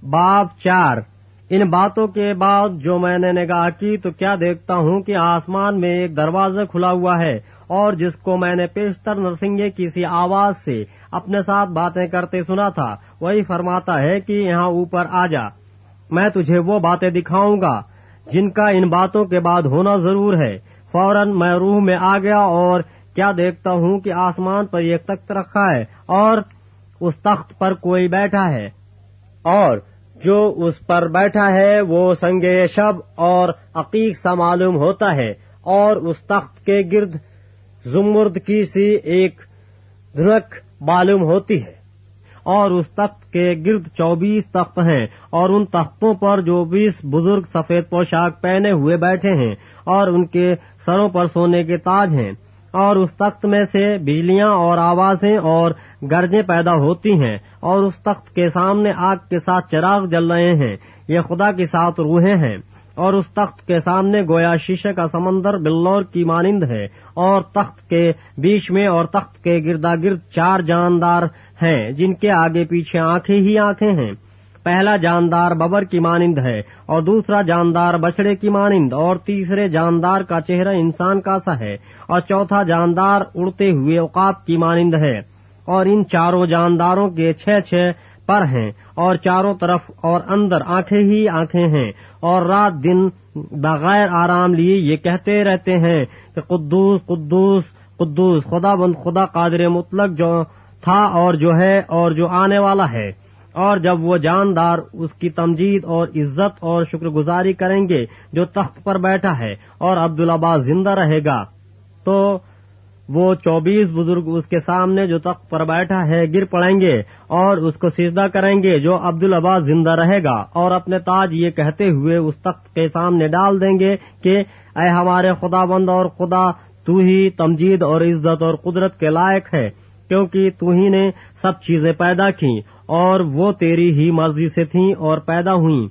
बाब 4। इन बातों के बाद जो मैंने निगाह की तो क्या देखता हूँ कि आसमान में एक दरवाजा खुला हुआ है, और जिसको मैंने पेशतर नरसिंगे की सी आवाज से अपने साथ बातें करते सुना था, वही फरमाता है कि यहाँ ऊपर आ जा, मैं तुझे वो बातें दिखाऊंगा जिनका इन बातों के बाद होना जरूर है। फौरन मैं रूह में आ गया, और क्या देखता हूँ कि आसमान पर एक तख्त रखा है, और उस तख्त पर कोई बैठा है, और जो उस पर बैठा है वो संगे शब और अकीक सा मालूम होता है, और उस तख्त के गिर्द जुमुर्द की सी एक धुनक मालूम होती है, और उस तख्त के गिर्द 24 तख्त हैं, और उन तख्तों पर 24 बुजुर्ग सफेद पोशाक पहने हुए बैठे हैं, और उनके सरों पर सोने के ताज हैं, और उस तख्त में से बिजलियां और आवाजें और गर्जें पैदा होती हैं, और उस तख्त के सामने आग के साथ चिराग जल रहे हैं, ये खुदा की 7 रूहें हैं, और उस तख्त के सामने गोया शीशे का समंदर बिल्लौर की मानिंद है, और तख्त के बीच में और तख्त के गिरदा गिर्द 4 जानदार हैं, जिनके आगे पीछे आंखें ही आंखें हैं। पहला जानदार बबर की मानिंद है, और दूसरा जानदार बछड़े की मानिंद, और तीसरे जानदार का चेहरा इंसान का सा है, और चौथा जानदार उड़ते हुए उकाब की मानिंद है, और इन चारों जानदारों के 6 पर हैं, और चारों तरफ और अंदर आंखें ही आंखें हैं, और रात दिन बगैर आराम लिए ये कहते रहते हैं कि कुद्दूस कुद्दूस कुद्दूस खुदाबंद खुदा कादिर मुतलक, जो था और जो है और जो आने वाला है। और जब वो जानदार उसकी तमजीद और इज्जत और शुक्रगुजारी करेंगे जो तख्त पर बैठा है, और अब्दुल अब्बास जिंदा रहेगा, तो वो 24 बुजुर्ग उसके सामने जो तख्त पर बैठा है गिर पड़ेंगे और उसको सिजदा करेंगे जो अब्दुल अब्बास जिंदा रहेगा, और अपने ताज ये कहते हुए उस तख्त के सामने डाल देंगे कि ऐ हमारे खुदाबंद और खुदा, तू ही तमजीद और इज्जत और कुदरत के लायक है, क्योंकि तू ही ने सब चीजें पैदा की, और वो तेरी ही मर्जी से थीं और पैदा हुई।